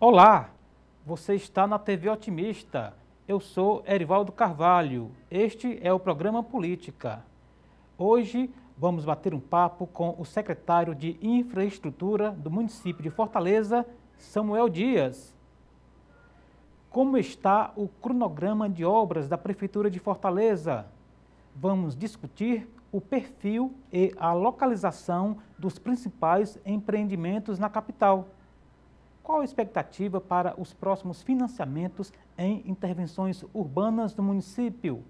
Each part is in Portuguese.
Olá, você está na TV Otimista. Eu sou Erivaldo Carvalho. Este é o programa Política. Hoje vamos bater um papo com o secretário de Infraestrutura do município de Fortaleza, Samuel Dias. Como está o cronograma de obras da Prefeitura de Fortaleza? Vamos discutir o perfil e a localização dos principais empreendimentos na capital. Qual a expectativa para os próximos financiamentos em intervenções urbanas do município?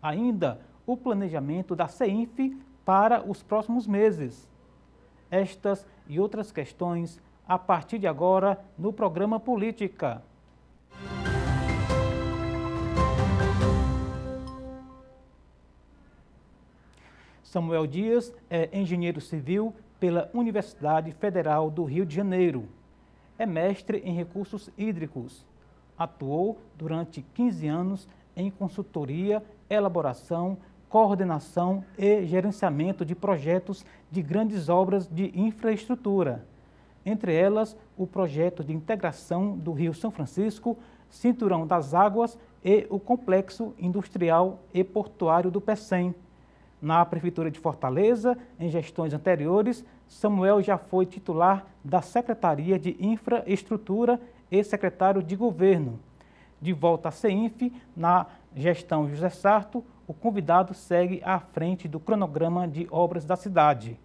Ainda o planejamento da CEINF para os próximos meses. Estas e outras questões a partir de agora no programa Política. Samuel Dias é engenheiro civil pela Universidade Federal do Rio de Janeiro. É mestre em recursos hídricos. Atuou durante 15 anos em consultoria, elaboração, coordenação e gerenciamento de projetos de grandes obras de infraestrutura. Entre elas, o projeto de integração do Rio São Francisco, Cinturão das Águas e o Complexo Industrial e Portuário do Pecém. Na Prefeitura de Fortaleza, em gestões anteriores, Samuel já foi titular da Secretaria de Infraestrutura e secretário de Governo. De volta à CEINF, na gestão José Sarto, o convidado segue à frente do cronograma de obras da cidade.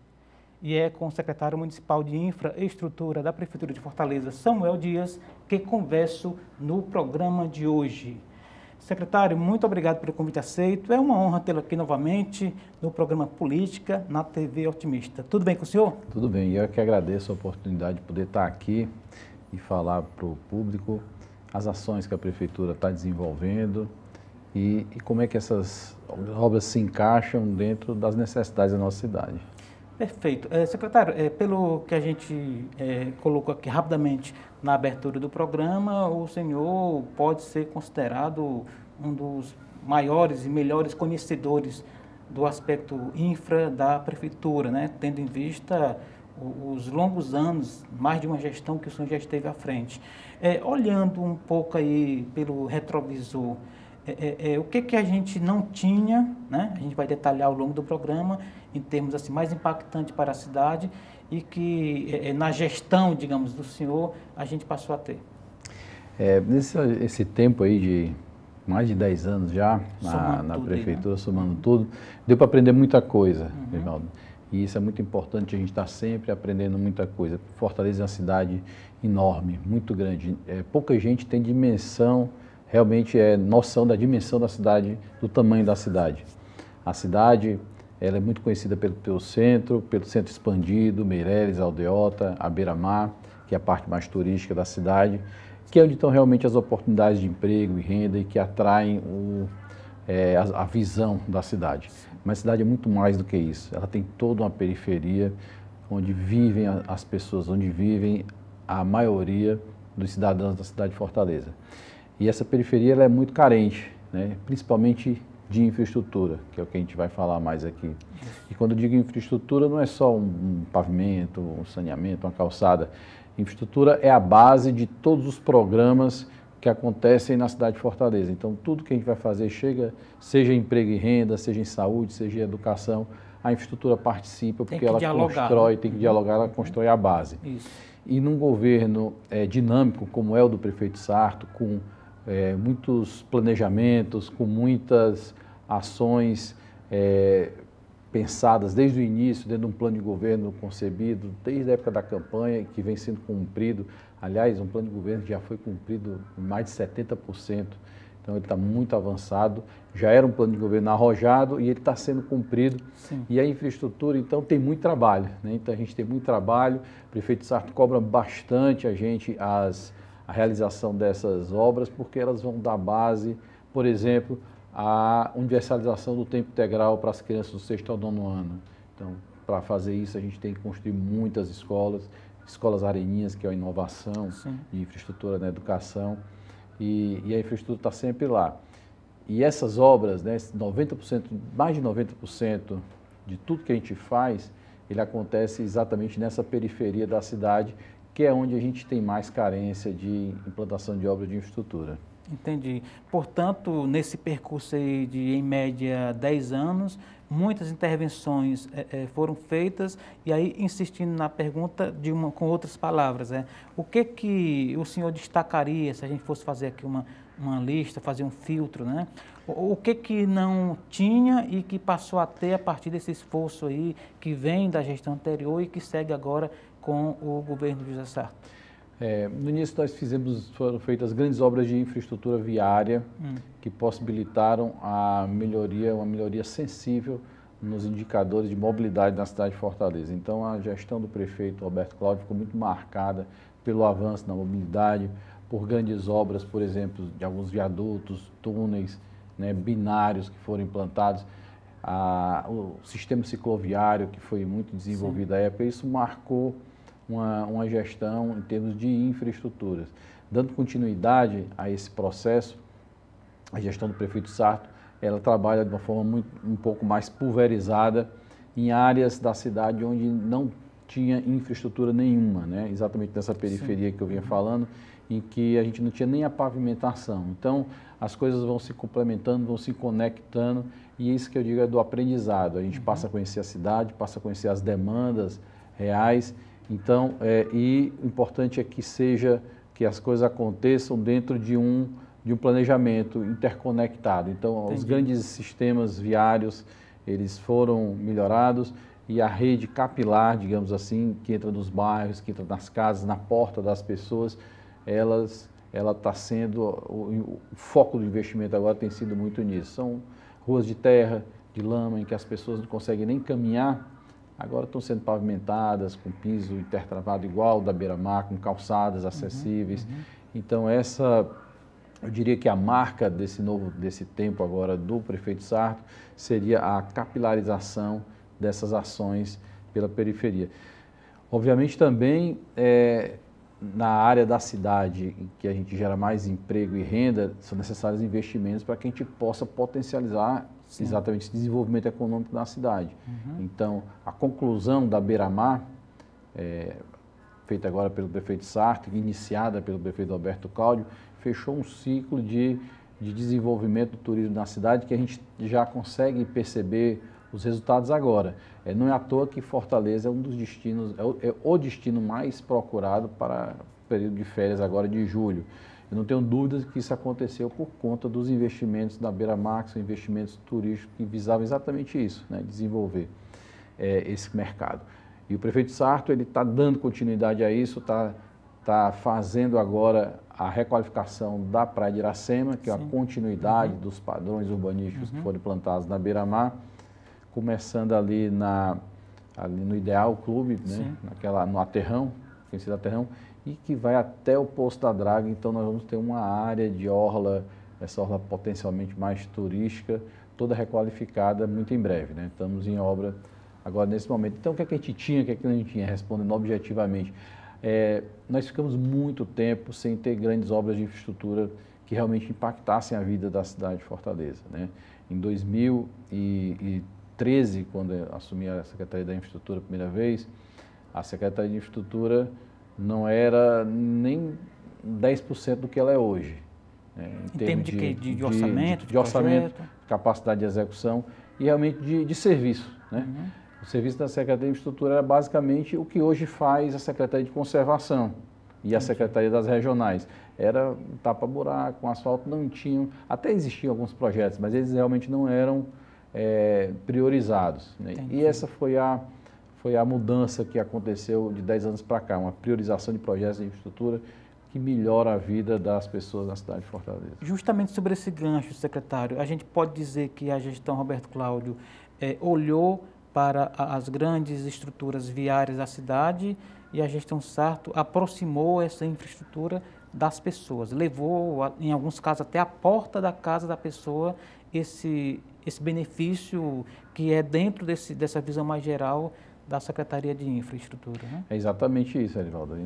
E é com o secretário municipal de Infraestrutura da Prefeitura de Fortaleza, Samuel Dias, que converso no programa de hoje. Secretário, muito obrigado pelo convite aceito. É uma honra tê-lo aqui novamente no programa Política, na TV Otimista. Tudo bem com o senhor? Tudo bem, eu que agradeço a oportunidade de poder estar aqui e falar para o público as ações que a Prefeitura está desenvolvendo e como é que essas obras se encaixam dentro das necessidades da nossa cidade. Perfeito. Secretário, pelo que a gente colocou aqui rapidamente na abertura do programa, o senhor pode ser considerado um dos maiores e melhores conhecedores do aspecto infra da Prefeitura, né? Tendo em vista os longos anos, mais de uma gestão que o senhor já esteve à frente. Olhando um pouco aí pelo retrovisor, o que a gente não tinha, né? A gente vai detalhar ao longo do programa, em termos assim, mais impactantes para a cidade e que na gestão, digamos, do senhor, a gente passou a ter. Esse tempo aí de mais de 10 anos já na Prefeitura, aí, né? Somando tudo, deu para aprender muita coisa, Reinaldo. E isso é muito importante, a gente está sempre aprendendo muita coisa. Fortaleza é uma cidade enorme, muito grande. Pouca gente tem dimensão, realmente noção da dimensão da cidade, do tamanho da cidade. A cidade, ela é muito conhecida pelo centro expandido, Meireles, Aldeota, a Beira-Mar, que é a parte mais turística da cidade, que é onde estão realmente as oportunidades de emprego e renda e que atraem a visão da cidade. Mas a cidade é muito mais do que isso. Ela tem toda uma periferia onde vivem as pessoas, onde vivem a maioria dos cidadãos da cidade de Fortaleza. E essa periferia ela é muito carente, né? Principalmente de infraestrutura, que é o que a gente vai falar mais aqui. E quando eu digo infraestrutura, não é só um pavimento, um saneamento, uma calçada. Infraestrutura é a base de todos os programas que acontecem na cidade de Fortaleza. Então, tudo que a gente vai fazer seja em emprego e renda, seja em saúde, seja em educação, a infraestrutura participa porque ela constrói, tem que dialogar, ela constrói a base. Isso. E num governo dinâmico, como é o do prefeito Sarto, com muitos planejamentos, com muitas ações pensadas desde o início, dentro de um plano de governo concebido, desde a época da campanha, que vem sendo cumprido. Aliás, um plano de governo que já foi cumprido em mais de 70%, então ele está muito avançado. Já era um plano de governo arrojado e ele está sendo cumprido. Sim. E a infraestrutura, então, tem muito trabalho, né? Então a gente tem muito trabalho, o prefeito Sarto cobra bastante a gente a realização dessas obras, porque elas vão dar base, por exemplo, à universalização do tempo integral para as crianças do 6º ao 9º ano. Então, para fazer isso, a gente tem que construir muitas escolas areninhas, que é a inovação de infraestrutura na educação, e a infraestrutura está sempre lá. E essas obras, né, 90%, mais de 90% de tudo que a gente faz, ele acontece exatamente nessa periferia da cidade, que é onde a gente tem mais carência de implantação de obras de infraestrutura. Entendi. Portanto, nesse percurso aí de, em média, 10 anos, muitas intervenções foram feitas, e aí, insistindo na pergunta com outras palavras, o que o senhor destacaria, se a gente fosse fazer aqui uma lista, fazer um filtro, né? O que não tinha e que passou a ter a partir desse esforço aí, que vem da gestão anterior e que segue agora com o governo de José Sarto? No início foram feitas grandes obras de infraestrutura viária que possibilitaram uma melhoria sensível nos indicadores de mobilidade na cidade de Fortaleza. Então a gestão do prefeito Roberto Cláudio ficou muito marcada pelo avanço na mobilidade, por grandes obras, por exemplo, de alguns viadutos, túneis, né, binários que foram implantados, o sistema cicloviário que foi muito desenvolvido à época. Isso marcou uma gestão em termos de infraestruturas. Dando continuidade a esse processo, a gestão do prefeito Sarto, ela trabalha de uma forma um pouco mais pulverizada em áreas da cidade onde não tinha infraestrutura nenhuma, né? Exatamente nessa periferia que eu vinha falando, em que a gente não tinha nem a pavimentação. Então, as coisas vão se complementando, vão se conectando, e isso que eu digo é do aprendizado. A gente passa a conhecer a cidade, passa a conhecer as demandas reais. Então, e o importante é que as coisas aconteçam dentro de um planejamento interconectado. Então, Entendi. Os grandes sistemas viários, eles foram melhorados, e a rede capilar, digamos assim, que entra nos bairros, que entra nas casas, na porta das pessoas, ela está sendo, o foco do investimento agora tem sido muito nisso. São ruas de terra, de lama, em que as pessoas não conseguem nem caminhar, agora estão sendo pavimentadas, com piso intertravado igual da beira-mar, com calçadas acessíveis. Então eu diria que a marca desse tempo agora do prefeito Sarto seria a capilarização dessas ações pela periferia. Obviamente também na área da cidade, em que a gente gera mais emprego e renda, são necessários investimentos para que a gente possa potencializar exatamente esse desenvolvimento econômico na cidade. Então, a conclusão da beira-mar, feita agora pelo prefeito Sarto, iniciada pelo prefeito Roberto Cláudio, fechou um ciclo de desenvolvimento do turismo na cidade que a gente já consegue perceber os resultados agora. Não é à toa que Fortaleza é um dos destinos, é o destino mais procurado para o período de férias agora de julho. Eu não tenho dúvidas que isso aconteceu por conta dos investimentos da beira-mar, que são investimentos turísticos que visavam exatamente isso, né, desenvolver esse mercado. E o prefeito Sarto, ele está dando continuidade a isso, está fazendo agora a requalificação da Praia de Iracema, que é a continuidade dos padrões urbanísticos que foram implantados na beira-mar, começando ali no Ideal Clube, né, no Aterrão, conhecido Aterrão, e que vai até o Poço da Draga. Então nós vamos ter uma área de orla, essa orla potencialmente mais turística, toda requalificada muito em breve, né? Estamos em obra agora nesse momento. Então o que é que a gente tinha, o que é que a gente tinha, respondendo objetivamente? Nós ficamos muito tempo sem ter grandes obras de infraestrutura que realmente impactassem a vida da cidade de Fortaleza, né? Em 2013, quando eu assumi a Secretaria da Infraestrutura a primeira vez, a Secretaria de Infraestrutura não era nem 10% do que ela é hoje. Né? Em termos de orçamento? De orçamento, capacidade de execução e realmente de serviço. Né? O serviço da Secretaria de Infraestrutura era basicamente o que hoje faz a Secretaria de Conservação e a Secretaria das Regionais. Era um tapa-buraco, com asfalto, não tinham, até existiam alguns projetos, mas eles realmente não eram priorizados. Né? E essa foi a mudança que aconteceu de 10 anos para cá, uma priorização de projetos de infraestrutura que melhora a vida das pessoas na cidade de Fortaleza. Justamente sobre esse gancho, secretário, a gente pode dizer que a gestão Roberto Cláudio olhou para as grandes estruturas viárias da cidade e a gestão Sarto aproximou essa infraestrutura das pessoas, levou, em alguns casos, até a porta da casa da pessoa esse benefício que é dentro dessa visão mais geral da Secretaria de Infraestrutura. Né? É exatamente isso, Erivaldo.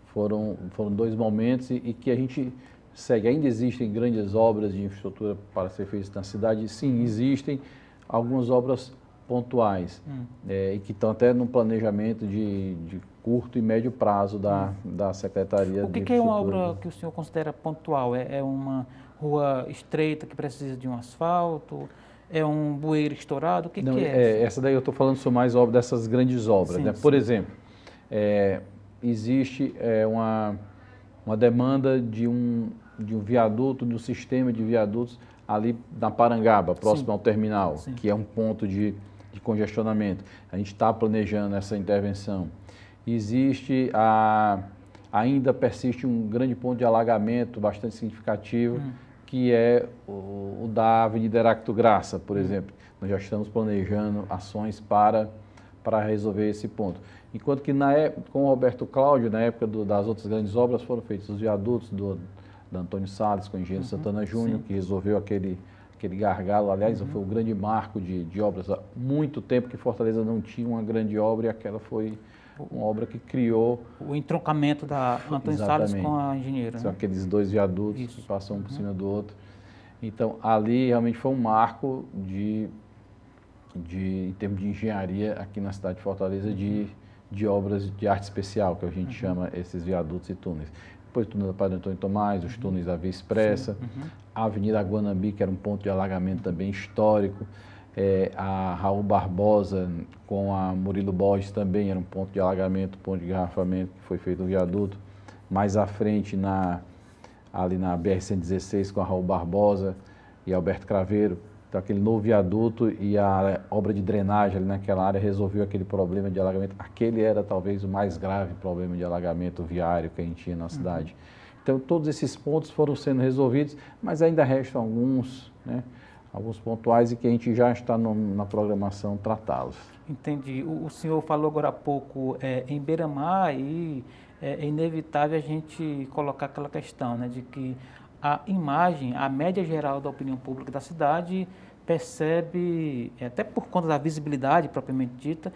Foram 2 momentos e que a gente segue. Ainda existem grandes obras de infraestrutura para ser feitas na cidade? Sim, existem algumas obras pontuais e que estão até no planejamento de curto e médio prazo da Secretaria de Infraestrutura. O que é uma obra que o senhor considera pontual? É uma rua estreita que precisa de um asfalto? É um bueiro estourado? O que, Não, que é? Essa daí eu estou falando sobre mais obras, dessas grandes obras. Sim, né? sim. Por exemplo, existe uma demanda de um viaduto, de um sistema de viadutos ali na Parangaba, próximo ao terminal, que é um ponto de congestionamento. A gente está planejando essa intervenção. Ainda persiste um grande ponto de alagamento bastante significativo, que é o da Avenida Heráclito Graça, por exemplo. Nós já estamos planejando ações para resolver esse ponto. Enquanto que com o Roberto Cláudio, na época das outras grandes obras, foram feitos os viadutos da Antônio Salles, com o engenheiro Santana Júnior, que resolveu aquele gargalo. Aliás, foi um grande marco de obras. Há muito tempo que Fortaleza não tinha uma grande obra e aquela foi uma obra que criou... O entroncamento da Antônio Salles com a engenheira. São aqueles dois viadutos que passam um por cima do outro. Então, ali realmente foi um marco em termos de engenharia aqui na cidade de Fortaleza, de obras de arte especial, que a gente chama esses viadutos e túneis. Depois o túnel da Padre Antônio Tomás, os túneis da Via Expressa, a Avenida Guanambi, que era um ponto de alagamento também histórico, a Raul Barbosa com a Murilo Borges também era um ponto de alagamento, ponto de engarrafamento, que foi feito o viaduto. Mais à frente, ali na BR-116, com a Raul Barbosa e Alberto Craveiro, então aquele novo viaduto e a obra de drenagem ali naquela área resolveu aquele problema de alagamento. Aquele era talvez o mais grave problema de alagamento viário que a gente tinha na cidade. Então todos esses pontos foram sendo resolvidos, mas ainda restam alguns, né? Alguns pontuais e que a gente já está na programação tratá-los. Entendi. O senhor falou agora há pouco em Beira-Mar e é inevitável a gente colocar aquela questão, né, de que a imagem, a média geral da opinião pública da cidade percebe, até por conta da visibilidade propriamente dita,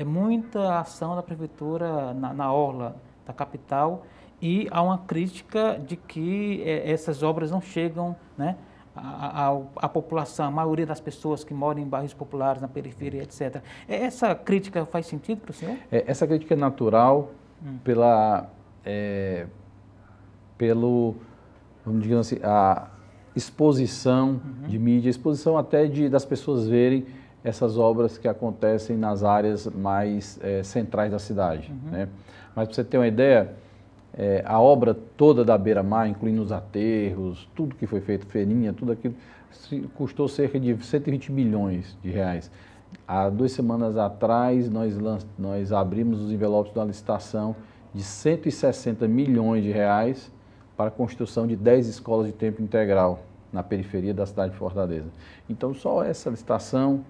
muita ação da prefeitura na orla da capital e há uma crítica de que essas obras não chegam, né, a população, a maioria das pessoas que moram em bairros populares, na periferia, etc. Essa crítica faz sentido para o senhor? Essa crítica é natural vamos dizer assim, a exposição de mídia, exposição até das pessoas verem essas obras que acontecem nas áreas mais centrais da cidade. Né? Mas para você ter uma ideia, a obra toda da Beira-Mar, incluindo os aterros, tudo que foi feito, feirinha, tudo aquilo, custou cerca de 120 milhões de reais. Há 2 semanas atrás, nós abrimos os envelopes da licitação de 160 milhões de reais para a construção de 10 escolas de tempo integral na periferia da cidade de Fortaleza. Então, só essa licitação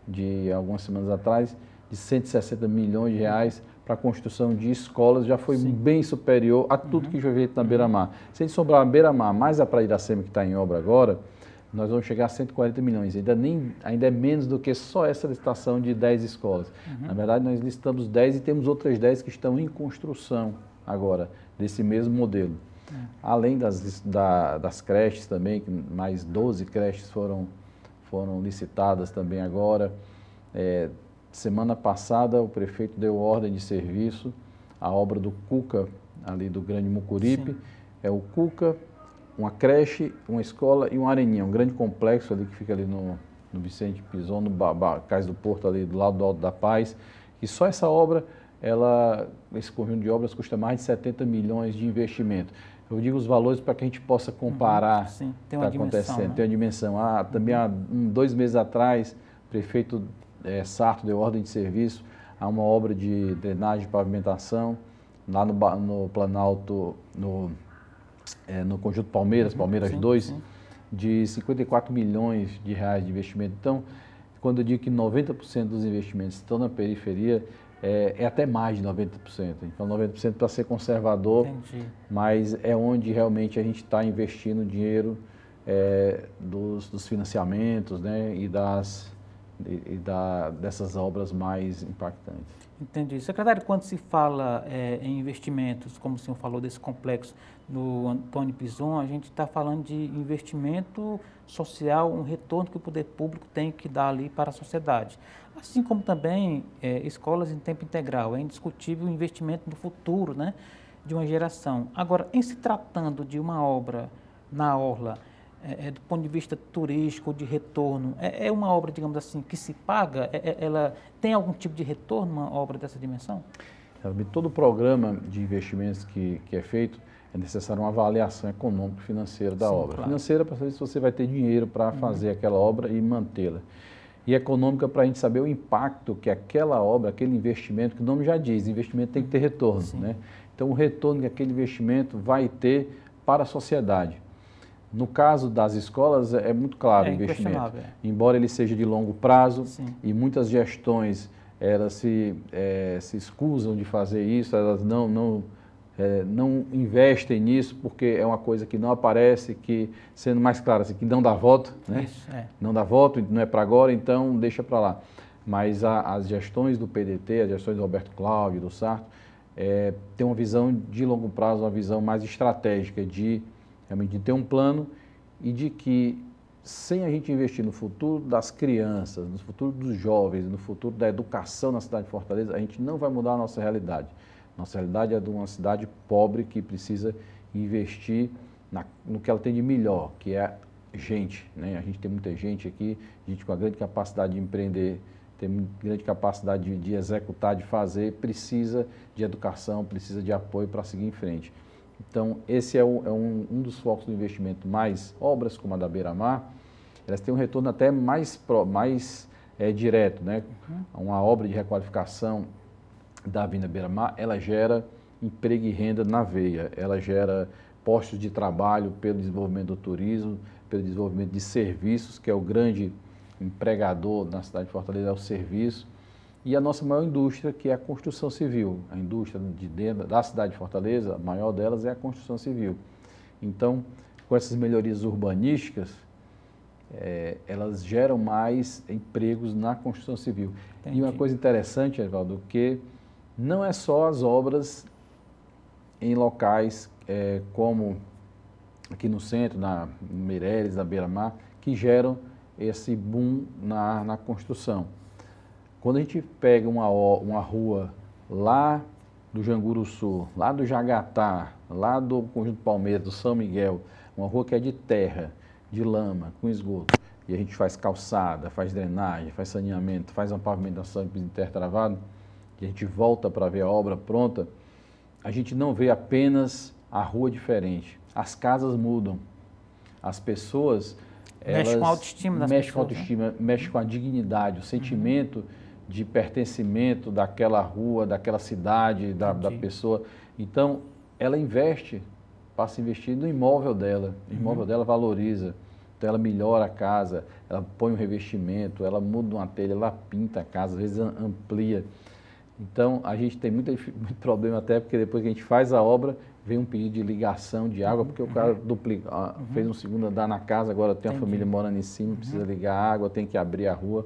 de algumas semanas atrás, de 160 milhões de reais para a construção de escolas, já foi bem superior a tudo que foi feito na Beira-Mar. Se a gente sobrar a Beira-Mar mais a Praia de Iracema, que está em obra agora, nós vamos chegar a 140 milhões. Ainda é menos do que só essa licitação de 10 escolas. Na verdade, nós listamos 10 e temos outras 10 que estão em construção agora, desse mesmo modelo. Além das creches também, que mais 12 creches foram licitadas também agora. Semana passada, o prefeito deu ordem de serviço à obra do Cuca, ali do Grande Mucuripe. É o Cuca, uma creche, uma escola e uma areninha, um grande complexo ali que fica ali no Vicente Pison, no Cais do Porto, ali do lado do Alto da Paz. E só essa obra, esse conjunto de obras custa mais de 70 milhões de investimento. Eu digo os valores para que a gente possa comparar o que está acontecendo. Tem uma dimensão. Também há 2 meses atrás, o prefeito Sarto deu ordem de serviço a uma obra de drenagem e pavimentação lá no Planalto, no Conjunto Palmeiras, Palmeiras 2, de 54 milhões de reais de investimento. Então, quando eu digo que 90% dos investimentos estão na periferia, é até mais de 90%. Então, 90% para ser conservador, mas é onde realmente a gente está investindo dinheiro dos financiamentos, né, dessas obras mais impactantes. Entendi. Secretário, quando se fala em investimentos, como o senhor falou desse complexo do Antônio Pizon, a gente está falando de investimento social, um retorno que o poder público tem que dar ali para a sociedade. Assim como também escolas em tempo integral, é indiscutível o investimento no futuro, né, de uma geração. Agora, em se tratando de uma obra na orla, do ponto de vista turístico, de retorno, é uma obra, digamos assim, que se paga? Ela tem algum tipo de retorno, uma obra dessa dimensão? Todo programa de investimentos que é feito, é necessário uma avaliação econômica e financeira da obra. Claro. Financeira para saber se você vai ter dinheiro para fazer aquela obra e mantê-la. E econômica para a gente saber o impacto que aquela obra, aquele investimento, que o nome já diz, investimento tem que ter retorno, né? Então, o retorno que aquele investimento vai ter para a sociedade. No caso das escolas, é muito claro o investimento. Embora ele seja de longo prazo, e muitas gestões elas se escusam de fazer isso, elas não investem nisso, porque é uma coisa que não aparece, que, sendo mais claro, assim, que não dá voto, né? Isso, não dá voto, não é para agora, então deixa para lá. Mas as gestões do PDT, as gestões do Roberto Cláudio, do Sarto, têm uma visão de longo prazo, uma visão mais estratégica de realmente de ter um plano e de que, sem a gente investir no futuro das crianças, no futuro dos jovens, no futuro da educação na cidade de Fortaleza, a gente não vai mudar a nossa realidade. Nossa realidade é de uma cidade pobre que precisa investir no que ela tem de melhor, que é gente, né? A gente tem muita gente aqui, gente com a grande capacidade de empreender, tem grande capacidade de executar, de fazer, precisa de educação, precisa de apoio para seguir em frente. Então, esse é um dos focos do investimento. Mais obras como a da Beira-Mar, elas têm um retorno até mais direto, né? Uma obra de requalificação da Avenida Beira-Mar, ela gera emprego e renda na veia, ela gera postos de trabalho pelo desenvolvimento do turismo, pelo desenvolvimento de serviços, que é o grande empregador na cidade de Fortaleza, é o serviço. E a nossa maior indústria, que é a construção civil. A indústria de dentro da cidade de Fortaleza, a maior delas é a construção civil. Então, com essas melhorias urbanísticas, elas geram mais empregos na construção civil. Entendi. E uma coisa interessante, Evaldo, que não é só as obras em locais como aqui no centro, na Meireles, na Beira-Mar, que geram esse boom na construção. Quando a gente pega uma rua lá do Janguruçu, lá do Jagatá, lá do Conjunto Palmeiras, do São Miguel, uma rua que é de terra, de lama, com esgoto, e a gente faz calçada, faz drenagem, faz saneamento, faz uma pavimentação de piso intertravado, e a gente volta para ver a obra pronta, a gente não vê apenas a rua diferente. As casas mudam, as pessoas... Mexe com a autoestima das pessoas. Mexe com a autoestima, mexe com a dignidade, o sentimento de pertencimento daquela rua, daquela cidade, da pessoa. Então, ela investe, passa a investir no imóvel dela. O imóvel dela valoriza. Então, ela melhora a casa, ela põe um revestimento, ela muda uma telha, ela pinta a casa, às vezes amplia. Então, a gente tem muito problema até porque depois que a gente faz a obra, vem um pedido de ligação de água, porque o cara fez um segundo andar na casa, agora tem uma família morando em cima, precisa ligar a água, tem que abrir a rua.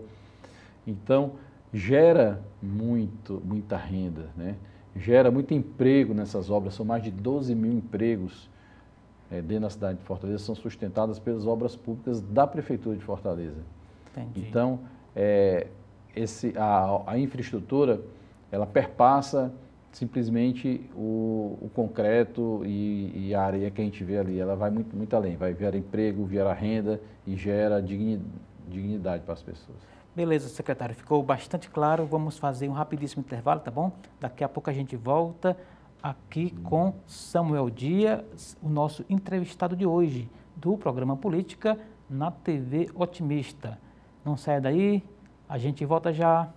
Então, gera muita renda, né? Gera muito emprego nessas obras, são mais de 12 mil empregos dentro da cidade de Fortaleza, são sustentadas pelas obras públicas da Prefeitura de Fortaleza. Entendi. Então, a infraestrutura, ela perpassa simplesmente o concreto e a areia que a gente vê ali, ela vai muito além, vai gerar emprego, gera renda e gera dignidade para as pessoas. Beleza, secretário, ficou bastante claro, vamos fazer um rapidíssimo intervalo, tá bom? Daqui a pouco a gente volta aqui com Samuel Dias, o nosso entrevistado de hoje, do programa Política na TV Otimista. Não saia daí, a gente volta já.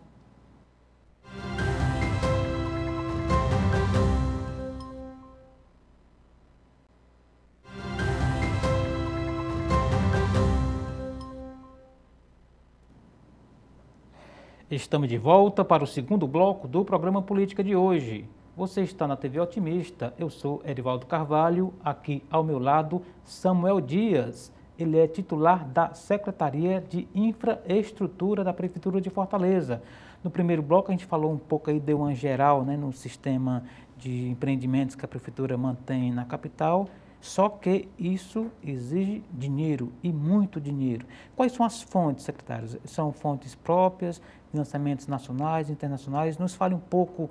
Estamos de volta para o segundo bloco do programa Política de hoje. Você está na TV Otimista, eu sou Edivaldo Carvalho, aqui ao meu lado Samuel Dias, ele é titular da Secretaria de Infraestrutura da Prefeitura de Fortaleza. No primeiro bloco a gente falou um pouco aí, deu uma geral, né, no sistema de empreendimentos que a Prefeitura mantém na capital, só que isso exige dinheiro, e muito dinheiro. Quais são as fontes, secretários? São fontes próprias, financiamentos nacionais, internacionais? Nos fale um pouco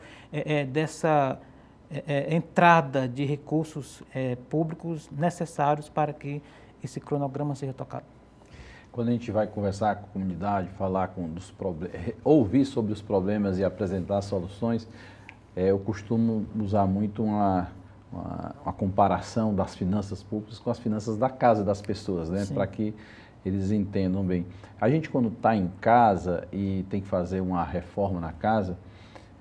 dessa entrada de recursos públicos necessários para que esse cronograma seja tocado. Quando a gente vai conversar com a comunidade, falar ouvir sobre os problemas e apresentar soluções, eu costumo usar muito uma comparação das finanças públicas com as finanças da casa das pessoas, né? Para que eles entendam bem. A gente, quando está em casa e tem que fazer uma reforma na casa,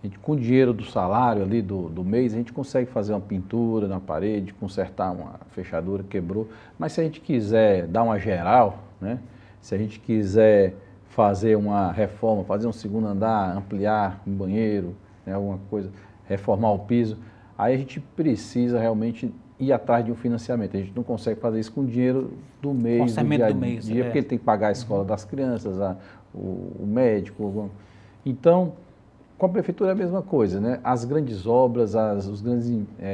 a gente, com o dinheiro do salário ali do mês, a gente consegue fazer uma pintura na parede, consertar uma fechadura, quebrou. Mas se a gente quiser dar uma geral, né? Se a gente quiser fazer uma reforma, fazer um segundo andar, ampliar um banheiro, né? Alguma coisa, reformar o piso, aí a gente precisa realmente ir atrás de um financiamento. A gente não consegue fazer isso com o dinheiro do mês, do dia a dia, porque ele tem que pagar a escola das crianças, o médico. Então, com a prefeitura é a mesma coisa, né? As grandes obras, as grandes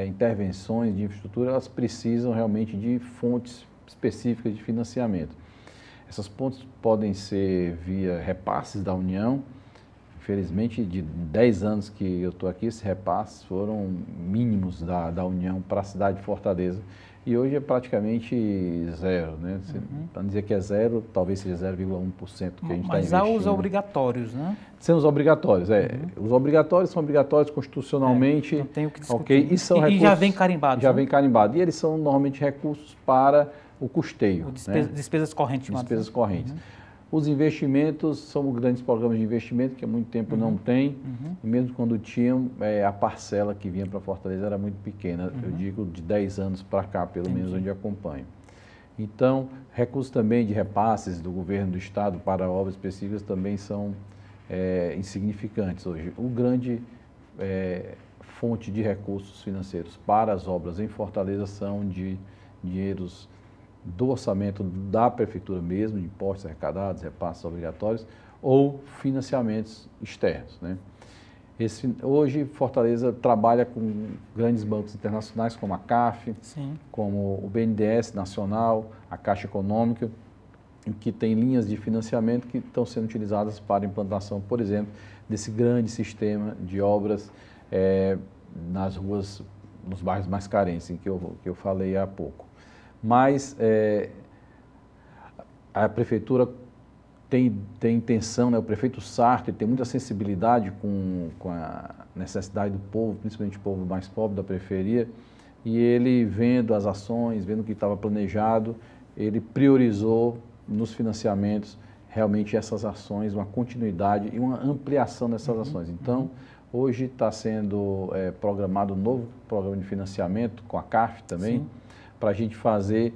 intervenções de infraestrutura, elas precisam realmente de fontes específicas de financiamento. Essas fontes podem ser via repasses da União. Infelizmente, de 10 anos que eu estou aqui, esses repasses foram mínimos da União para a cidade de Fortaleza. E hoje é praticamente zero, né? Para dizer que é zero, talvez seja 0,1% que a gente está investindo. Mas há os obrigatórios, né? São os obrigatórios, Os obrigatórios são obrigatórios constitucionalmente. Não tem o que discutir. Okay? E são recursos, já vem carimbado. Já vem carimbado. E eles são normalmente recursos para o custeio. Despesas correntes. Despesas correntes. Os investimentos são grandes programas de investimento que há muito tempo não tem, e mesmo quando tinham, a parcela que vinha para Fortaleza era muito pequena, eu digo de 10 anos para cá, pelo menos onde acompanho. Então, recursos também de repasses do governo do estado para obras específicas também são insignificantes hoje. O grande fonte de recursos financeiros para as obras em Fortaleza são de dinheiros do orçamento da prefeitura mesmo, de impostos arrecadados, repasses obrigatórios, ou financiamentos externos, né? Hoje, Fortaleza trabalha com grandes bancos internacionais, como a CAF, como o BNDES Nacional, a Caixa Econômica, que tem linhas de financiamento que estão sendo utilizadas para a implantação, por exemplo, desse grande sistema de obras nas ruas, nos bairros mais carentes, que eu falei há pouco. Mas a prefeitura tem intenção, né? O prefeito Sartre tem muita sensibilidade com a necessidade do povo, principalmente o povo mais pobre da periferia, e ele, vendo as ações, vendo o que estava planejado, ele priorizou nos financiamentos realmente essas ações, uma continuidade e uma ampliação dessas ações. Então, hoje está sendo programado um novo programa de financiamento com a CAF também, para a gente fazer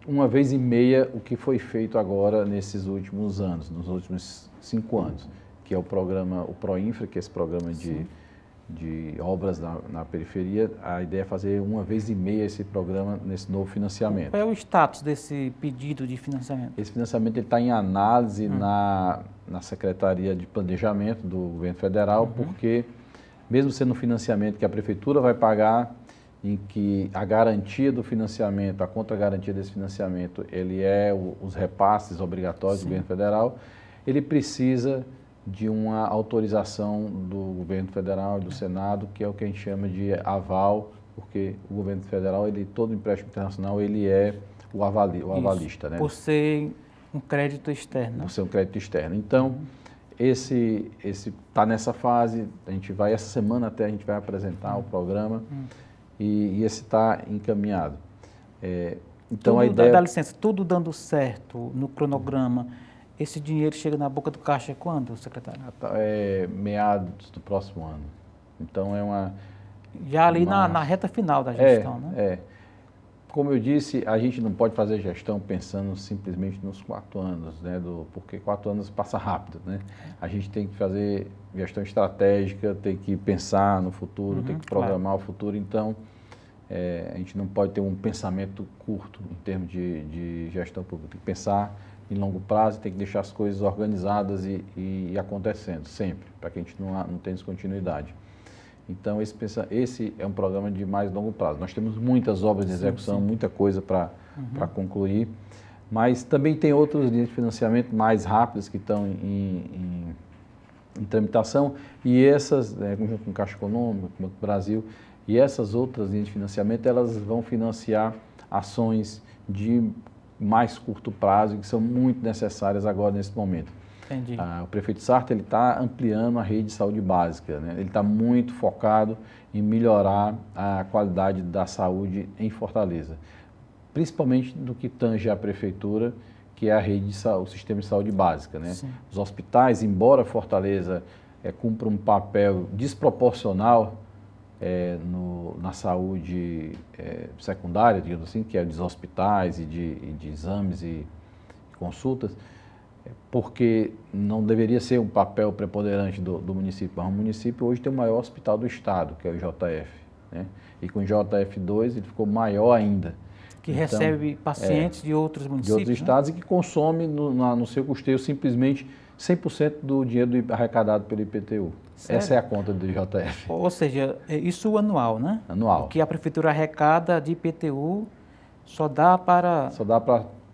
uma vez e meia o que foi feito agora nesses últimos anos, nos últimos 5 anos, que é o programa, o ProInfra, que é esse programa de obras na periferia. A ideia é fazer uma vez e meia esse programa nesse novo financiamento. Qual é o status desse pedido de financiamento? Esse financiamento está em análise na Secretaria de Planejamento do Governo Federal, porque mesmo sendo um financiamento que a Prefeitura vai pagar, em que a garantia do financiamento, a contragarantia desse financiamento, ele é os repasses obrigatórios do governo federal, ele precisa de uma autorização do governo federal e do Senado, que é o que a gente chama de aval, porque o governo federal, todo empréstimo internacional, ele é o avalista, né? Por ser um crédito externo. Por ser um crédito externo. Então, esse está nessa fase, a gente vai, essa semana até a gente vai apresentar o programa, e esse está encaminhado. Então, a ideia... Dá licença, tudo dando certo no cronograma, esse dinheiro chega na boca do caixa quando, secretário? Meados do próximo ano. Então, já ali na reta final da gestão, né? Como eu disse, a gente não pode fazer gestão pensando simplesmente nos 4 anos, né? Porque 4 anos passa rápido, né? A gente tem que fazer gestão estratégica, tem que pensar no futuro, tem que programar o futuro. Então, a gente não pode ter um pensamento curto em termos de gestão pública. Tem que pensar em longo prazo, tem que deixar as coisas organizadas e acontecendo sempre, para que a gente não tenha descontinuidade. Então, esse é um programa de mais longo prazo. Nós temos muitas obras de execução, muita coisa para concluir, mas também tem outras linhas de financiamento mais rápidas que estão em tramitação, e essas, junto com o Caixa Econômica, com o Banco do Brasil, e essas outras linhas de financiamento, elas vão financiar ações de mais curto prazo, que são muito necessárias agora nesse momento. Entendi. O prefeito Sarto está ampliando a rede de saúde básica, né? Ele está muito focado em melhorar a qualidade da saúde em Fortaleza, principalmente no que tange à prefeitura, que é a rede o sistema de saúde básica, né? Os hospitais, embora Fortaleza cumpra um papel desproporcional na saúde secundária, digamos assim, que é dos hospitais e de exames e consultas, porque não deveria ser um papel preponderante do município. Mas o município hoje tem o maior hospital do estado, que é o IJF, né? E com o IJF2 ele ficou maior ainda. Que então, recebe pacientes de outros municípios. De outros estados, né? E que consome no seu custeio simplesmente 100% do dinheiro arrecadado pelo IPTU. Sério? Essa é a conta do IJF. Ou seja, isso anual, né? Anual. O que a prefeitura arrecada de IPTU só dá para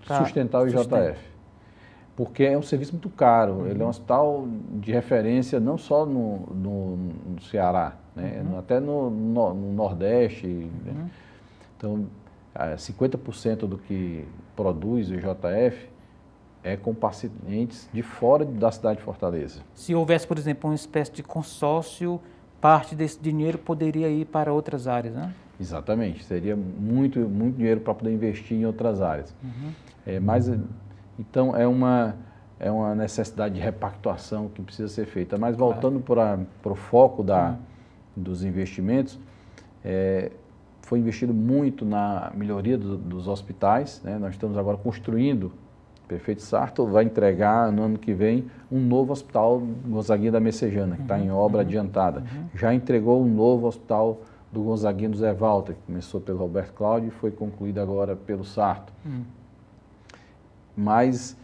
sustentar o IJF. Porque é um serviço muito caro. Ele é um hospital de referência não só no Ceará, né? Até no Nordeste. Né? Então, 50% do que produz o IJF é com pacientes de fora da cidade de Fortaleza. Se houvesse, por exemplo, uma espécie de consórcio, parte desse dinheiro poderia ir para outras áreas, né? Exatamente. Seria muito dinheiro para poder investir em outras áreas. Mas, então, é uma necessidade de repactuação que precisa ser feita. Mas, voltando para o foco dos investimentos, foi investido muito na melhoria dos hospitais, né? Nós estamos agora construindo, o prefeito Sarto vai entregar no ano que vem um novo hospital Gonzaguinha da Messejana, que está em obra adiantada. Já entregou um novo hospital do Gonzaguinha do Zé Walter, que começou pelo Roberto Cláudio e foi concluído agora pelo Sarto. Mas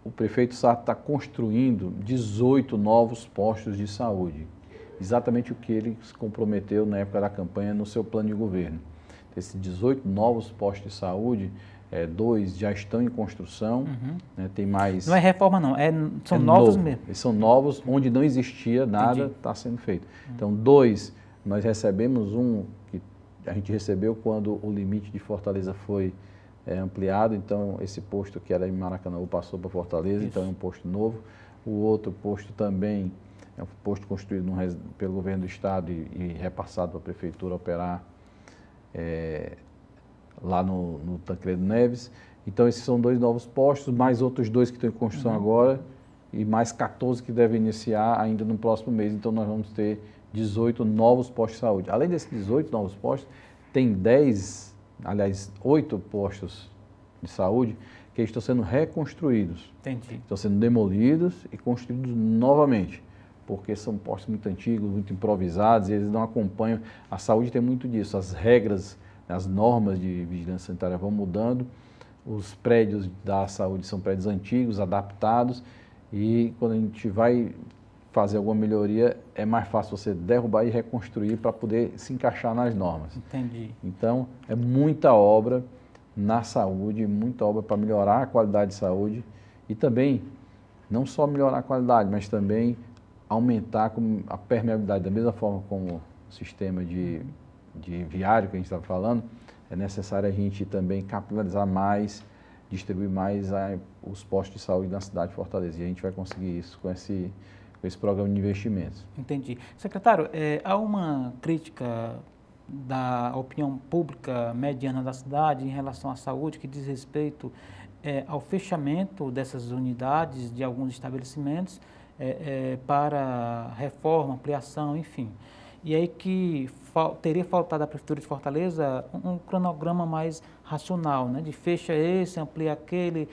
o prefeito Sarto está construindo 18 novos postos de saúde. Exatamente o que ele se comprometeu na época da campanha no seu plano de governo. Esses 18 novos postos de saúde, 2 já estão em construção, né, tem mais... Não é reforma não, são novos mesmo. Eles são novos, onde não existia nada, está sendo feito. Então, 2, nós recebemos que a gente recebeu quando o limite de Fortaleza foi ampliado, então esse posto que era em Maracanã passou para Fortaleza, então é um posto novo. O outro posto também é um posto construído pelo governo do estado e repassado para a prefeitura operar lá no Tancredo Neves. Então, esses são 2 novos postos, mais outros 2 que estão em construção agora e mais 14 que devem iniciar ainda no próximo mês. Então, nós vamos ter 18 novos postos de saúde. Além desses 18 novos postos, tem 8 postos de saúde que estão sendo reconstruídos. Entendi. Estão sendo demolidos e construídos novamente, porque são postos muito antigos, muito improvisados, e eles não acompanham. A saúde tem muito disso, as regras, as normas de vigilância sanitária vão mudando, os prédios da saúde são prédios antigos, adaptados, e quando a gente vai fazer alguma melhoria, é mais fácil você derrubar e reconstruir para poder se encaixar nas normas. Entendi. Então, é muita obra na saúde, muita obra para melhorar a qualidade de saúde e também, não só melhorar a qualidade, mas também aumentar a permeabilidade. Da mesma forma como o sistema de viário que a gente estava falando, é necessário a gente também capitalizar mais, distribuir mais os postos de saúde na cidade de Fortaleza. E a gente vai conseguir isso com esse programa de investimentos. Entendi. Secretário, há uma crítica da opinião pública mediana da cidade em relação à saúde que diz respeito ao fechamento dessas unidades de alguns estabelecimentos para reforma, ampliação, enfim. E aí que teria faltado à Prefeitura de Fortaleza um cronograma mais racional, né? De fecha esse, amplia aquele,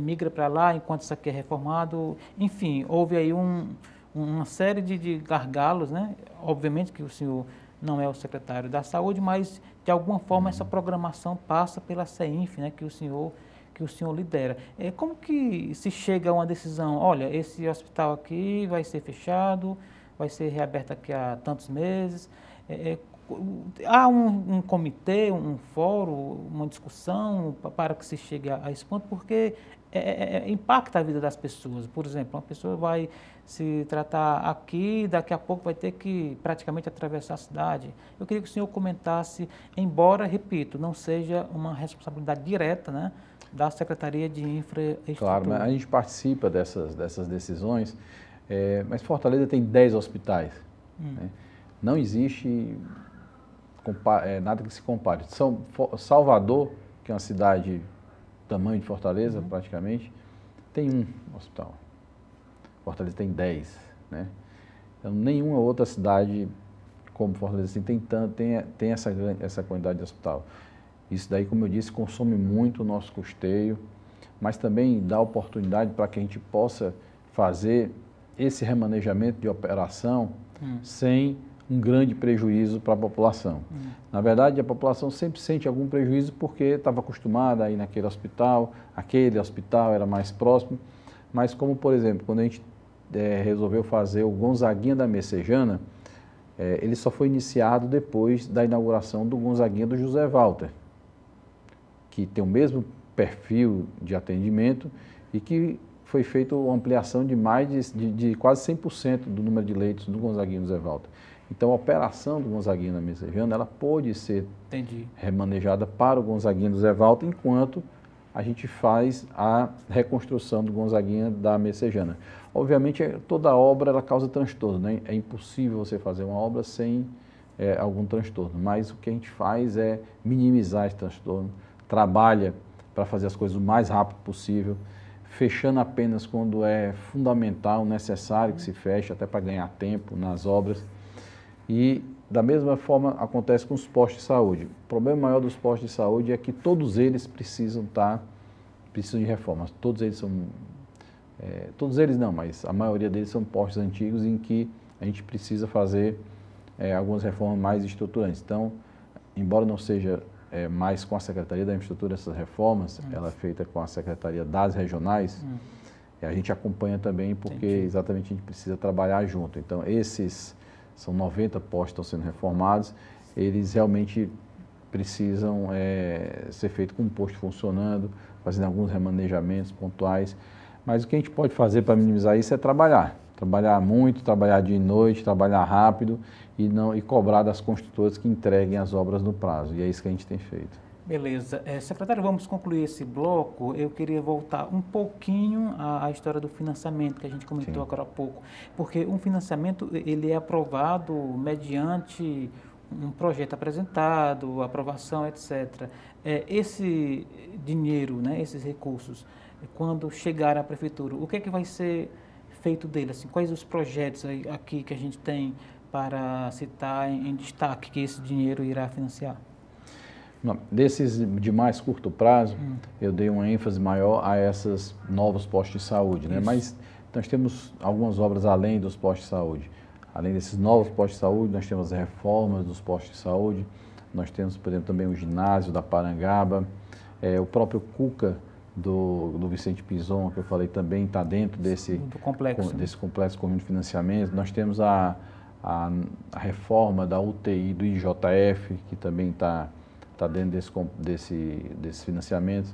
migra para lá enquanto isso aqui é reformado. Enfim, houve aí uma série de gargalos, né? Obviamente que o senhor não é o secretário da Saúde, mas de alguma forma essa programação passa pela CEINF, né, que o senhor lidera. Como que se chega a uma decisão, olha, esse hospital aqui vai ser fechado, vai ser reaberto daqui a tantos meses? Há um comitê, um fórum, uma discussão para que se chegue a esse ponto, porque impacta a vida das pessoas. Por exemplo, uma pessoa vai se tratar aqui, daqui a pouco vai ter que praticamente atravessar a cidade. Eu queria que o senhor comentasse, embora, repito, não seja uma responsabilidade direta, né, da Secretaria de Infraestrutura. Claro, mas a gente participa dessas decisões, mas Fortaleza tem 10 hospitais. Né? Não existe nada que se compare. Salvador, que é uma cidade do tamanho de Fortaleza, praticamente, tem um hospital. Fortaleza tem 10. Né? Então, nenhuma outra cidade como Fortaleza tem essa quantidade de hospital. Isso daí, como eu disse, consome muito o nosso custeio, mas também dá oportunidade para que a gente possa fazer esse remanejamento de operação sem um grande prejuízo para a população. Na verdade, a população sempre sente algum prejuízo porque estava acostumada a ir naquele hospital, aquele hospital era mais próximo, mas como, por exemplo, quando a gente resolveu fazer o Gonzaguinha da Messejana, ele só foi iniciado depois da inauguração do Gonzaguinha do José Walter, que tem o mesmo perfil de atendimento e que foi feita uma ampliação de de quase 100% do número de leitos do Gonzaguinha do José Walter. Então, a operação do Gonzaguinha da Messejana, ela pôde ser remanejada para o Gonzaguinha do José Walter, enquanto a gente faz a reconstrução do Gonzaguinha da Messejana. Obviamente, toda obra ela causa transtorno, né? É impossível você fazer uma obra sem algum transtorno, mas o que a gente faz é minimizar esse transtorno, trabalha para fazer as coisas o mais rápido possível, fechando apenas quando é fundamental, necessário que se feche, até para ganhar tempo nas obras. E da mesma forma acontece com os postos de saúde. O problema maior dos postos de saúde é que todos eles precisam de reformas. Todos eles todos eles não, mas a maioria deles são postos antigos em que a gente precisa fazer algumas reformas mais estruturantes. Então, embora não seja mais com a Secretaria da Infraestrutura essas reformas, ela é feita com a Secretaria das Regionais, a gente acompanha também porque exatamente a gente precisa trabalhar junto. Então, são 90 postos que estão sendo reformados, eles realmente precisam ser feitos com o posto funcionando, fazendo alguns remanejamentos pontuais, mas o que a gente pode fazer para minimizar isso é trabalhar muito, trabalhar dia e noite, trabalhar rápido e cobrar das construtoras que entreguem as obras no prazo, e é isso que a gente tem feito. Beleza. Secretário, vamos concluir esse bloco. Eu queria voltar um pouquinho à história do financiamento que a gente comentou agora há pouco, porque um financiamento ele é aprovado mediante um projeto apresentado, aprovação, etc. Esse dinheiro, né, esses recursos, quando chegar à prefeitura, o que é que vai ser feito dele? Assim, quais os projetos aqui que a gente tem para citar em destaque que esse dinheiro irá financiar? Não, desses de mais curto prazo, eu dei uma ênfase maior a esses novos postos de saúde, né? Mas nós temos algumas obras além dos postos de saúde. Além desses novos postos de saúde, nós temos as reformas dos postos de saúde, nós temos, por exemplo, também o ginásio da Parangaba, o próprio Cuca do Vicente Pison, que eu falei também, está dentro desse complexo conjunto de financiamento. Nós temos a reforma da UTI do IJF, que também está dentro desses financiamentos.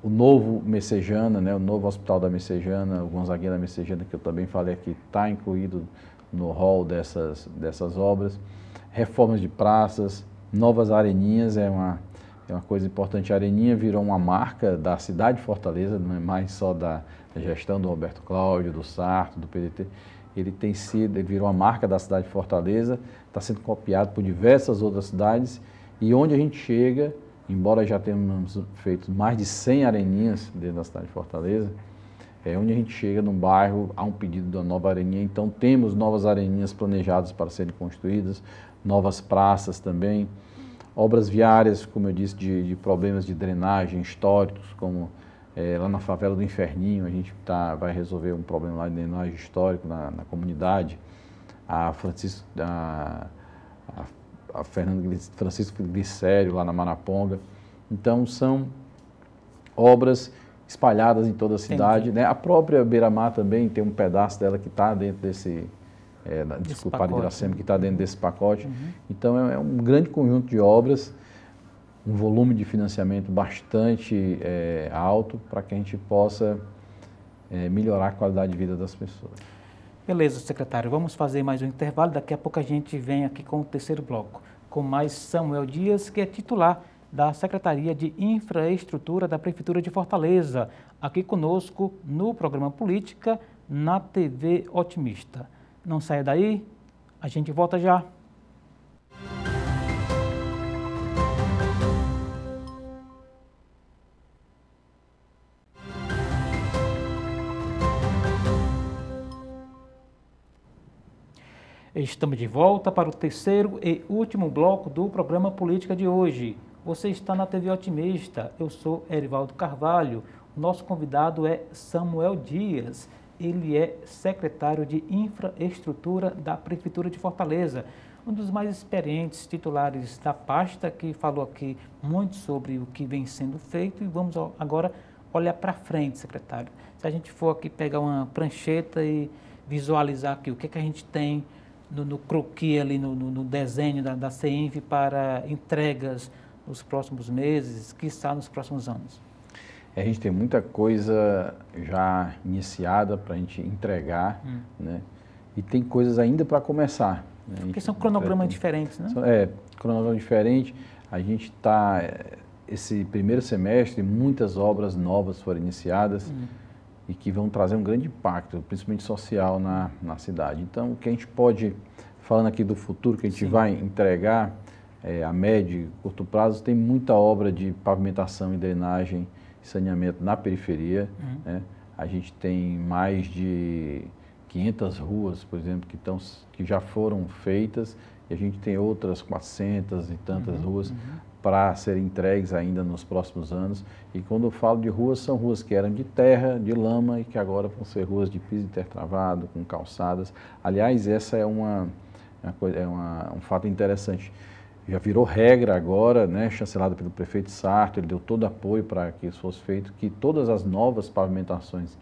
O novo Messejana, né, o novo Hospital da Messejana, o Gonzaguinha da Messejana, que eu também falei aqui, está incluído no rol dessas obras. Reformas de praças, novas areninhas, é uma coisa importante. A Areninha virou uma marca da cidade de Fortaleza, não é mais só da gestão do Roberto Cláudio, do Sarto, do PDT. Ele virou uma marca da cidade de Fortaleza, está sendo copiado por diversas outras cidades. E onde a gente chega, embora já tenhamos feito mais de 100 areninhas dentro da cidade de Fortaleza, onde a gente chega num bairro, há um pedido de uma nova areninha, então temos novas areninhas planejadas para serem construídas, novas praças também, obras viárias, como eu disse, de problemas de drenagem históricos, como lá na favela do Inferninho, a gente vai resolver um problema lá de drenagem histórico na comunidade, a a Francisco Glicério, lá na Maraponga. Então, são obras espalhadas em toda a cidade, né? A própria Beira-Mar também tem um pedaço dela que está dentro desse, desculpa, Padre Iracema, que está dentro desse pacote. Então, é um grande conjunto de obras, um volume de financiamento bastante alto para que a gente possa melhorar a qualidade de vida das pessoas. Beleza, secretário. Vamos fazer mais um intervalo. Daqui a pouco a gente vem aqui com o terceiro bloco, com mais Samuel Dias, que é titular da Secretaria de Infraestrutura da Prefeitura de Fortaleza, aqui conosco no programa Política, na TV Otimista. Não saia daí, a gente volta já. Estamos de volta para o terceiro e último bloco do programa Política de hoje. Você está na TV Otimista, eu sou Erivaldo Carvalho, o nosso convidado é Samuel Dias, ele é secretário de Infraestrutura da Prefeitura de Fortaleza, um dos mais experientes titulares da pasta, que falou aqui muito sobre o que vem sendo feito e vamos agora olhar para frente, secretário. Se a gente for aqui pegar uma prancheta e visualizar aqui o que a gente tem no croquis ali, no desenho da CEINF para entregas nos próximos meses, quiçá nos próximos anos? A gente tem muita coisa já iniciada para a gente entregar, né? E tem coisas ainda para começar. Né? Porque são cronogramas diferentes, né? Cronograma diferente. A gente está, esse primeiro semestre, muitas obras novas foram iniciadas e que vão trazer um grande impacto, principalmente social, na cidade. Então, o que a gente pode, falando aqui do futuro, que a gente vai entregar a médio e curto prazo, tem muita obra de pavimentação e drenagem e saneamento na periferia. Né? A gente tem mais de 500 ruas, por exemplo, que já foram feitas, e a gente tem outras 400 e tantas ruas para serem entregues ainda nos próximos anos. E quando eu falo de ruas, são ruas que eram de terra, de lama, e que agora vão ser ruas de piso intertravado, com calçadas. Aliás, essa é um fato interessante. Já virou regra agora, né, chancelado pelo prefeito Sarto, ele deu todo apoio para que isso fosse feito, que todas as novas pavimentações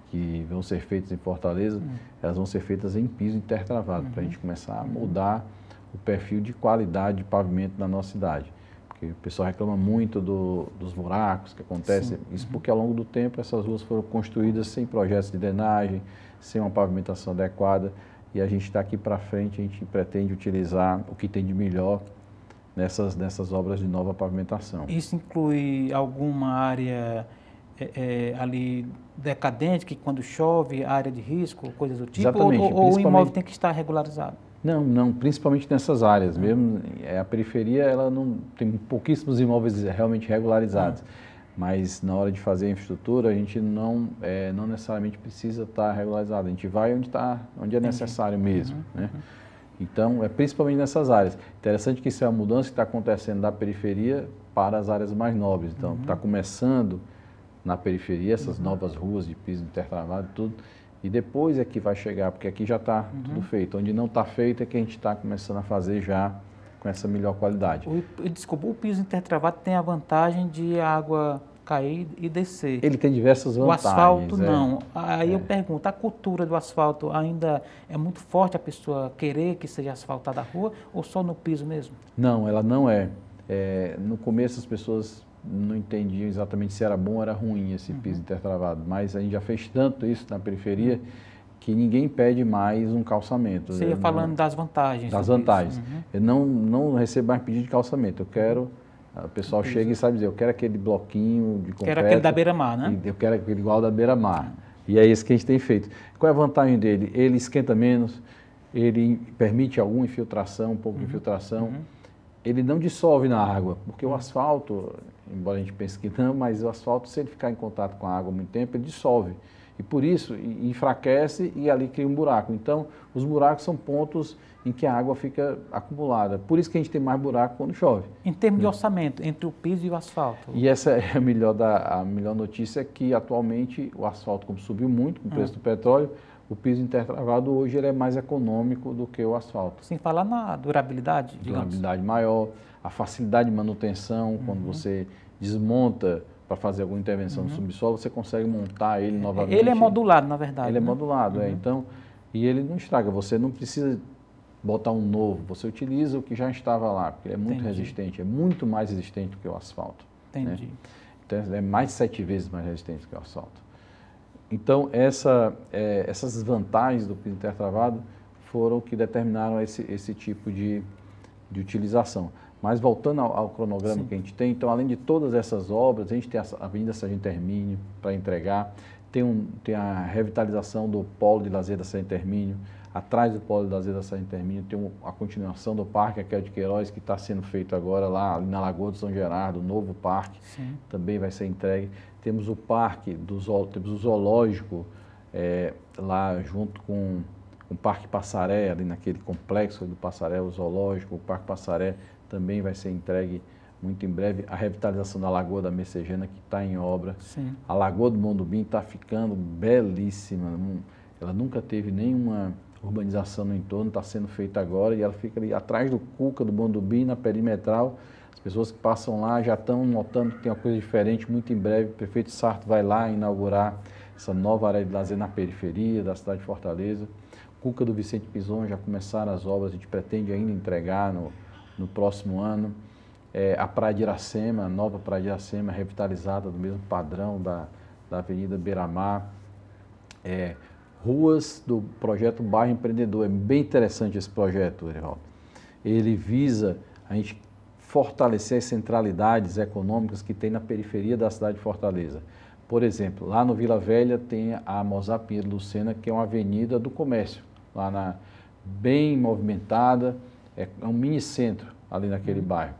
que vão ser feitas em Fortaleza, elas vão ser feitas em piso intertravado, para a gente começar a mudar o perfil de qualidade de pavimento na nossa cidade. Porque o pessoal reclama muito dos buracos que acontecem, isso porque ao longo do tempo essas ruas foram construídas sem projetos de drenagem, sem uma pavimentação adequada, e a gente está aqui para frente, a gente pretende utilizar o que tem de melhor nessas obras de nova pavimentação. Isso inclui alguma área ali decadente, que quando chove, área de risco, coisas do tipo? Exatamente. Ou o imóvel tem que estar regularizado? Não, principalmente nessas áreas mesmo. A periferia, ela não tem pouquíssimos imóveis realmente regularizados. Mas na hora de fazer a infraestrutura, a gente não necessariamente precisa estar regularizado. A gente vai onde é necessário mesmo. Né? Então, principalmente nessas áreas. Interessante que isso é uma mudança que está acontecendo da periferia para as áreas mais nobres. Então, está começando na periferia, essas novas ruas de piso intertravado e tudo, e depois é que vai chegar, porque aqui já está tudo feito. Onde não está feito é que a gente está começando a fazer já com essa melhor qualidade. Desculpa, o piso intertravado tem a vantagem de a água cair e descer. Ele tem diversas vantagens. O asfalto não. Aí eu pergunto, a cultura do asfalto ainda é muito forte, a pessoa querer que seja asfaltada a rua, ou só no piso mesmo? Não, ela não é. No começo as pessoas não entendiam exatamente se era bom ou era ruim esse piso intertravado, mas a gente já fez tanto isso na periferia que ninguém pede mais um calçamento. Você ia falando das vantagens. Das vantagens. Eu não recebo mais pedido de calçamento, eu quero... O pessoal chega e sabe dizer, eu quero aquele bloquinho de concreto. Quero aquele da beira-mar, né? Eu quero aquele igual da beira-mar. E é isso que a gente tem feito. Qual é a vantagem dele? Ele esquenta menos, ele permite alguma infiltração, um pouco de infiltração. Ele não dissolve na água, porque o asfalto, embora a gente pense que não, mas o asfalto, se ele ficar em contato com a água há muito tempo, ele dissolve. E por isso, enfraquece e ali cria um buraco. Então, os buracos são pontos em que a água fica acumulada. Por isso que a gente tem mais buraco quando chove. Em termos de orçamento, entre o piso e o asfalto? E essa é a melhor notícia, é que atualmente o asfalto, como subiu muito com o preço do petróleo, o piso intertravado hoje ele é mais econômico do que o asfalto. Sem falar na durabilidade, digamos. Durabilidade maior, a facilidade de manutenção, quando você desmonta para fazer alguma intervenção no subsolo, você consegue montar ele novamente. Ele é modulado, na verdade. Ele é modulado, então, e ele não estraga, você não precisa botar um novo, você utiliza o que já estava lá, porque ele é muito resistente, é muito mais resistente do que o asfalto. Entendi. Né? Então, é mais de 7 vezes mais resistente do que o asfalto. Então, essas vantagens do piso intertravado foram que determinaram esse tipo de utilização. Mas voltando ao cronograma que a gente tem, então, além de todas essas obras, a gente tem a Avenida Sargento Hermínio para entregar, tem a revitalização do Polo de Lazer da Sargento Hermínio, atrás do Polo de Lazer da Sargento Hermínio tem a continuação do Parque Aquel de Queiroz, que está sendo feito agora lá ali na Lagoa do São Gerardo, o novo parque, também vai ser entregue. Temos o parque, temos o zoológico lá junto com o Parque Passaré, ali naquele complexo do Passaré, o zoológico, o Parque Passaré também vai ser entregue muito em breve. A revitalização da Lagoa da Messejana, que está em obra. Sim. A Lagoa do Mondubim está ficando belíssima, ela nunca teve nenhuma urbanização no entorno, está sendo feita agora e ela fica ali atrás do Cuca, do Mondubim, na perimetral. As pessoas que passam lá já estão notando que tem uma coisa diferente. Muito em breve o prefeito Sarto vai lá inaugurar essa nova área de lazer na periferia da cidade de Fortaleza. Cuca do Vicente Pison já começaram as obras, a gente pretende ainda entregar no próximo ano. A Praia de Iracema, a nova Praia de Iracema, revitalizada do mesmo padrão da Avenida Beira-Mar. Ruas do projeto Bairro Empreendedor. É bem interessante esse projeto, Erivaldo. Ele visa a gente fortalecer as centralidades econômicas que tem na periferia da cidade de Fortaleza. Por exemplo, lá no Vila Velha tem a Mozart Pinheiro Lucena, que é uma avenida do comércio, bem movimentada, é um mini centro ali naquele bairro.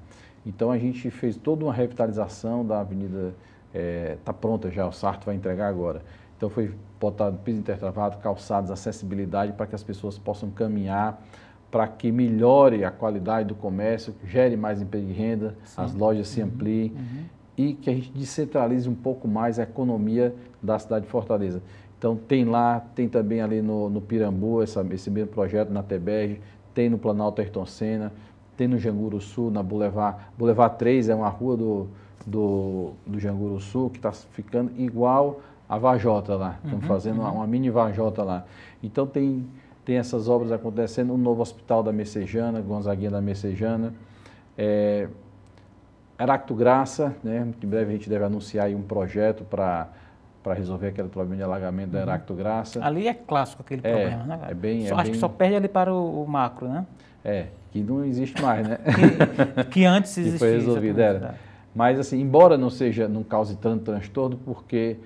Então a gente fez toda uma revitalização da avenida, está pronta já, o Sarto vai entregar agora. Então foi botado piso intertravado, calçados, acessibilidade para que as pessoas possam caminhar, para que melhore a qualidade do comércio, gere mais emprego e renda, as lojas se ampliem e que a gente descentralize um pouco mais a economia da cidade de Fortaleza. Então tem lá, tem também ali no Pirambu esse mesmo projeto, na TBR, tem no Planalto Ayrton Senna, tem no Janguru Sul, na Boulevard 3, é uma rua do Janguru Sul, que está ficando igual a Vajota lá, estamos fazendo uma mini Vajota lá. Então tem essas obras acontecendo, o novo hospital da Messejana, Gonzaguinha da Messejana, Heracto Graça, né? Em breve a gente deve anunciar aí um projeto para resolver aquele problema de alagamento da Heracto Graça. Ali é clássico aquele problema, né, cara? Acho que bem... só perde ali para o macro, né? Que não existe mais, né? que antes existia. Que foi resolvido, Mas assim, embora não cause tanto transtorno, porque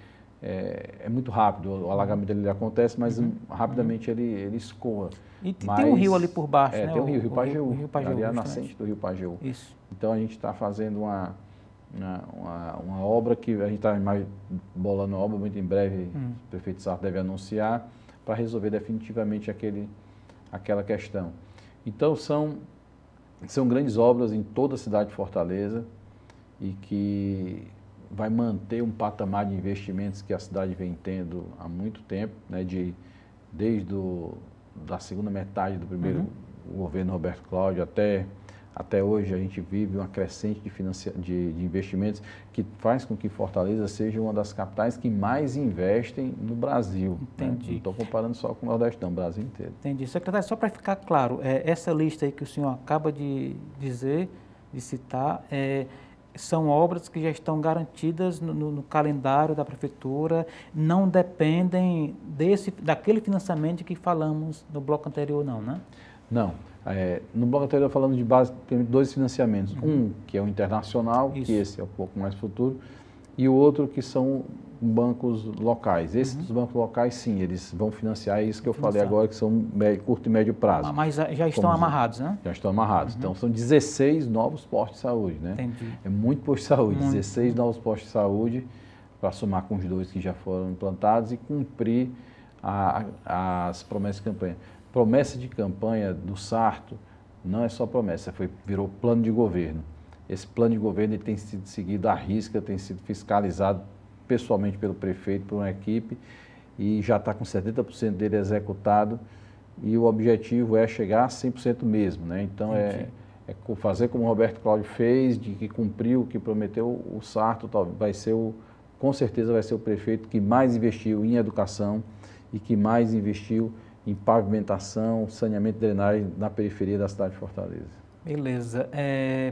é muito rápido, o alagamento dele acontece, mas rapidamente ele escoa. E tem um rio ali por baixo, né? Tem o Rio Pajeú, o Rio Pajeú, ali é a nascente do Rio Pajeú. Isso. Então a gente está fazendo uma obra que a gente está bolando uma obra muito em breve, o prefeito Sarto deve anunciar, para resolver definitivamente aquela questão. Então são grandes obras em toda a cidade de Fortaleza e que vai manter um patamar de investimentos que a cidade vem tendo há muito tempo, né, desde da segunda metade do primeiro governo Roberto Cláudio até hoje. A gente vive uma crescente de investimentos que faz com que Fortaleza seja uma das capitais que mais investem no Brasil. Entendi. Né? Não estou comparando só com o Nordeste, não, o Brasil inteiro. Entendi. Secretário, só para ficar claro, essa lista aí que o senhor acaba de dizer, de citar, são obras que já estão garantidas no calendário da Prefeitura, não dependem daquele financiamento que falamos no bloco anterior, não, né? Não. No bloco anterior falamos de base, tem 2 financiamentos. Um, que é o internacional, que esse é um pouco mais futuro, e o outro que são bancos locais. Esses dos bancos locais, sim, eles vão financiar isso que eu falei agora, que são curto e médio prazo. Mas já estão amarrados, né? Já estão amarrados. Então, são 16 novos postos de saúde, né? Entendi. É muito posto de saúde, 16 novos postos de saúde, para somar com os 2 que já foram implantados e cumprir as promessas de campanha. Promessa de campanha do Sarto não é só promessa, virou plano de governo. Esse plano de governo ele tem sido seguido à risca, tem sido fiscalizado pessoalmente pelo prefeito, por uma equipe, e já está com 70% dele executado, e o objetivo é chegar a 100% mesmo, né? Então é fazer como o Roberto Cláudio fez, de que cumpriu o que prometeu. O Sarto vai ser com certeza vai ser o prefeito que mais investiu em educação e que mais investiu em pavimentação, saneamento e drenagem na periferia da cidade de Fortaleza. Beleza.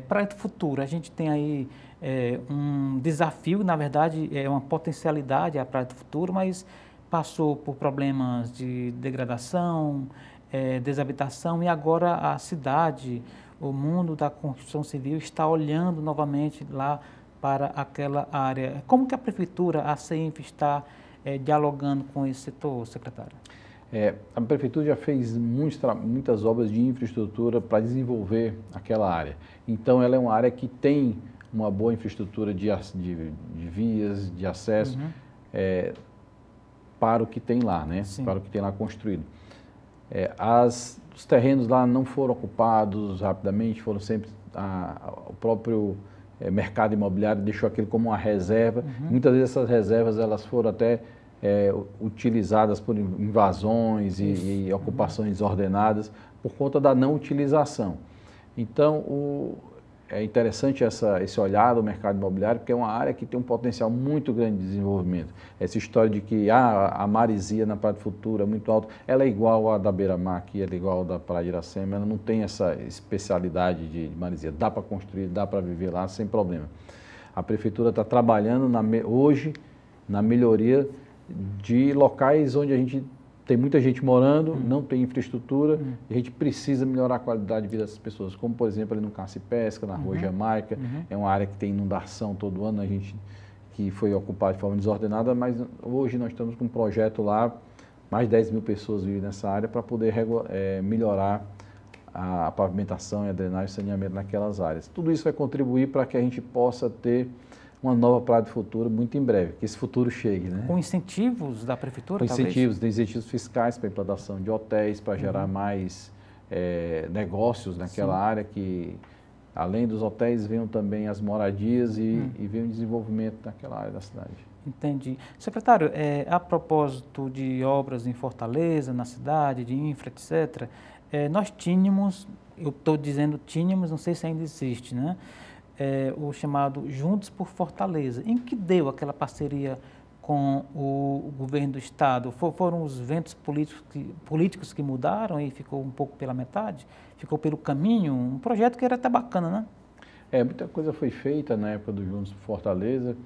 Para o futuro, a gente tem aí um desafio, na verdade, é uma potencialidade a Praia do Futuro, mas passou por problemas de degradação, desabitação, e agora a cidade, o mundo da construção civil está olhando novamente lá para aquela área. Como que a Prefeitura, a CEINFRA, está dialogando com esse setor, secretário? A Prefeitura já fez muitas obras de infraestrutura para desenvolver aquela área. Então, ela é uma área que tem uma boa infraestrutura de vias, de acesso, para o que tem lá, né? Sim. Para o que tem lá construído. Os terrenos lá não foram ocupados rapidamente, foram sempre o próprio mercado imobiliário deixou aquilo como uma reserva. Muitas vezes essas reservas elas foram até utilizadas por invasões e ocupações desordenadas por conta da não utilização. Então, é interessante esse olhar do mercado imobiliário, porque é uma área que tem um potencial muito grande de desenvolvimento. Essa história de que a maresia na Praia do Futuro é muito alta, ela é igual à da Beira-Mar aqui, ela é igual à da Praia de Iracema, ela não tem essa especialidade de maresia. Dá para construir, dá para viver lá sem problema. A Prefeitura está trabalhando hoje na melhoria de locais onde a gente tem muita gente morando, não tem infraestrutura, e a gente precisa melhorar a qualidade de vida dessas pessoas, como por exemplo ali no Caça e Pesca, na Rua Jamaica, é uma área que tem inundação todo ano, que foi ocupada de forma desordenada, mas hoje nós estamos com um projeto lá, mais de 10 mil pessoas vivem nessa área, para poder melhorar a pavimentação e a drenagem e saneamento naquelas áreas. Tudo isso vai contribuir para que a gente possa ter uma nova Praia do Futuro muito em breve, que esse futuro chegue, né? Com incentivos da Prefeitura, Com talvez? incentivos fiscais para a implantação de hotéis, para gerar mais negócios naquela área, que além dos hotéis venham também as moradias e venham o desenvolvimento naquela área da cidade. Entendi. Secretário, a propósito de obras em Fortaleza, na cidade, de infra, etc., nós tínhamos, eu estou dizendo tínhamos, não sei se ainda existe, né? O chamado Juntos por Fortaleza. Em que deu aquela parceria com o governo do estado? Foram os ventos políticos que mudaram e ficou um pouco pela metade? Ficou pelo caminho? Um projeto que era até bacana, né? Muita coisa foi feita na época do Juntos por Fortaleza,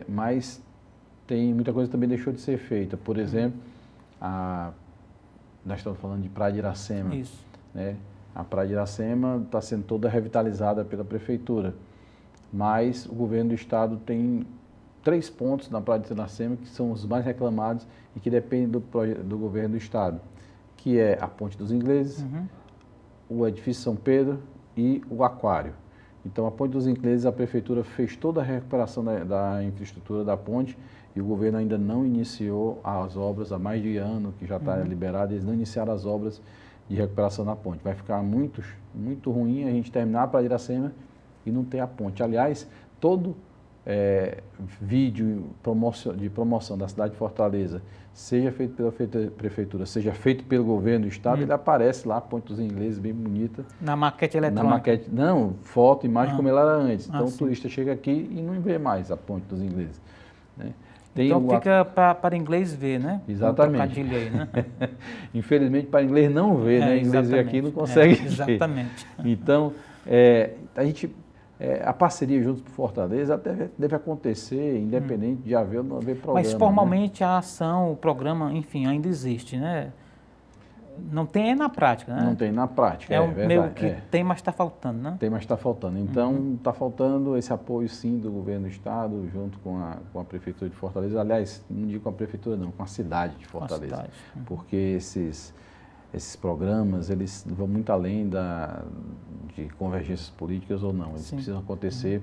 mas muita coisa também deixou de ser feita. Por exemplo, nós estamos falando de Praia de Iracema. Isso. Né? A Praia de Iracema está sendo toda revitalizada pela Prefeitura, mas o governo do estado tem 3 pontos na Praia de Iracema que são os mais reclamados e que dependem do governo do estado, que é a Ponte dos Ingleses, o Edifício São Pedro e o Aquário. Então, a Ponte dos Ingleses, a Prefeitura fez toda a recuperação da infraestrutura da ponte e o governo ainda não iniciou as obras há mais de ano, que já está liberado, eles não iniciaram as obras de recuperação da ponte. Vai ficar muito ruim a gente terminar para Iracema e não ter a ponte. Aliás, todo vídeo de promoção da cidade de Fortaleza, seja feito pela Prefeitura, seja feito pelo governo do estado, ele aparece lá, a Ponte dos Ingleses, bem bonita. Na maquete eletrônica? Na maquete, não, foto, imagem como ela era antes. Então o turista chega aqui e não vê mais a Ponte dos Ingleses. Né? Então fica para inglês ver, né? Exatamente. Aí, né? Infelizmente para inglês não vê, né? Inglês vê aqui e não consegue ver. Exatamente. Então, a parceria Juntos por Fortaleza deve acontecer, independente de haver ou não haver programa. Mas formalmente, né? A ação, o programa, enfim, ainda existe, né? Não tem na prática, né? Não tem na prática, verdade. Meio que tem, mas está faltando, né? Tem, mas está faltando. Então, está faltando esse apoio, sim, do governo do estado, junto com a Prefeitura de Fortaleza. Aliás, não digo com a Prefeitura, não, com a cidade de Fortaleza. Porque esses programas, eles vão muito além de convergências políticas ou não. Eles precisam acontecer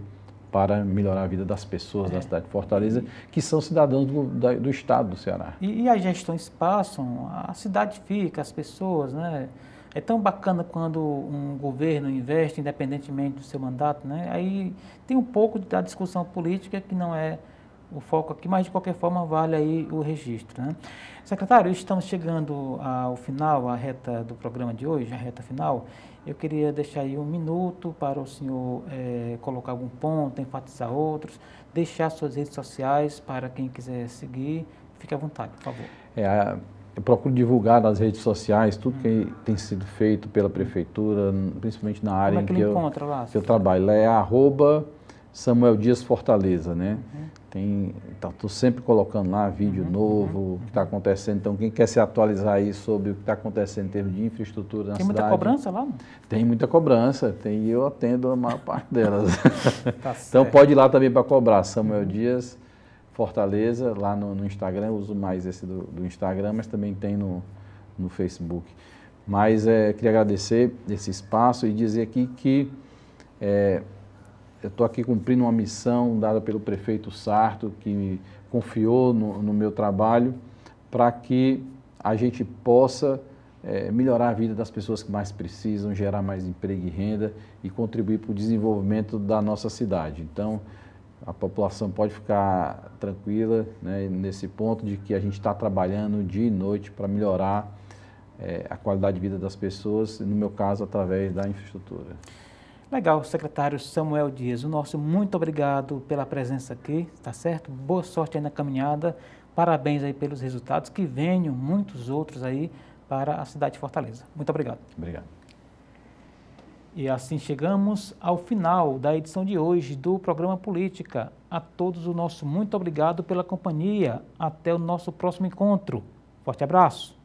para melhorar a vida das pessoas da cidade de Fortaleza, que são cidadãos do estado do Ceará. E as gestões passam, a cidade fica, as pessoas, né? É tão bacana quando um governo investe, independentemente do seu mandato, né? Aí tem um pouco da discussão política que não é o foco aqui, mas de qualquer forma vale aí o registro, né? Secretário, estamos chegando ao final, à reta do programa de hoje, a reta final. Eu queria deixar aí 1 minuto para o senhor colocar algum ponto, enfatizar outros, deixar suas redes sociais para quem quiser seguir. Fique à vontade, por favor. Eu procuro divulgar nas redes sociais tudo que tem sido feito pela prefeitura, principalmente na área em que eu trabalho. É @Samuel Dias Fortaleza, né? Estou sempre colocando lá vídeo novo, o que está acontecendo. Então, quem quer se atualizar aí sobre o que está acontecendo em termos de infraestrutura na cidade... Tem muita cobrança lá? Tem muita cobrança, e eu atendo a maior parte delas. Tá então, pode ir lá também para cobrar, Samuel Dias Fortaleza, lá no Instagram. Eu uso mais esse do Instagram, mas também tem no Facebook. Mas queria agradecer esse espaço e dizer aqui que... eu estou aqui cumprindo uma missão dada pelo prefeito Sarto, que me confiou no meu trabalho, para que a gente possa melhorar a vida das pessoas que mais precisam, gerar mais emprego e renda e contribuir para o desenvolvimento da nossa cidade. Então, a população pode ficar tranquila, né, nesse ponto de que a gente está trabalhando dia e noite para melhorar a qualidade de vida das pessoas, no meu caso, através da infraestrutura. Legal, secretário Samuel Dias, o nosso muito obrigado pela presença aqui, tá certo? Boa sorte aí na caminhada, parabéns aí pelos resultados, que venham muitos outros aí para a cidade de Fortaleza. Muito obrigado. Obrigado. E assim chegamos ao final da edição de hoje do programa Política. A todos o nosso muito obrigado pela companhia. Até o nosso próximo encontro. Forte abraço.